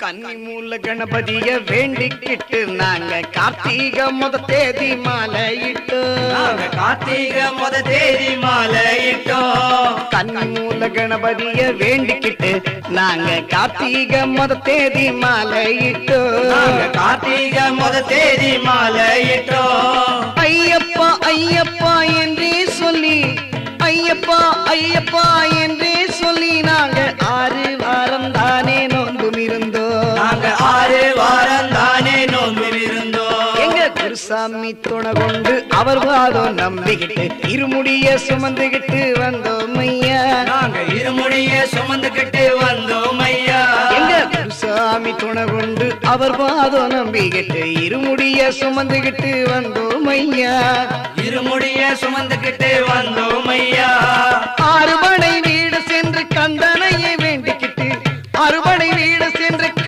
கன்னி மூல கணபதிய வேண்டிக்கிட்டு நாங்க கார்த்திகை முத தேதி மாலையிட்டோம். கார்த்திகை முத தேதி மாலையிட்டோம். கன்னி மூல கணபதிய வேண்டிக்கிட்டு நாங்க கார்த்திகை முத தேதி மாலையிட்டோம். கார்த்திகை முத தேதி மாலையிட்டோம். ஐயப்பா ஐயப்பா என்றே சொல்லி, ஐயப்பா ஐயப்பா என்றே சொல்லி நாங்க 6 வாரம் தானே நோன்பும் இருந்தோம். நாங்க 6 வாரம் தானே நோன்பில் இருந்தோம். எங்க குருசாமி துணை கொண்டு அவர் வாதம் நம்பிக்கிட்டு இருமுடிய சுமந்துகிட்டு வந்தோம் ஐயா. நாங்க இருமுடிய சுமந்துகிட்டு வந்தோம் ஐயா. எங்க குருசாமி துணை கொண்டு அவர் வாதம் நம்பிக்கிட்டு இருமுடிய சுமந்துகிட்டு வந்தோம் ஐயா. இருமுடிய சுமந்துகிட்டு வந்தோம் ஐயா. அறுபடை வீடு சென்று கந்தனையை வேண்டிக்கிட்டு, அறுபடை வீடு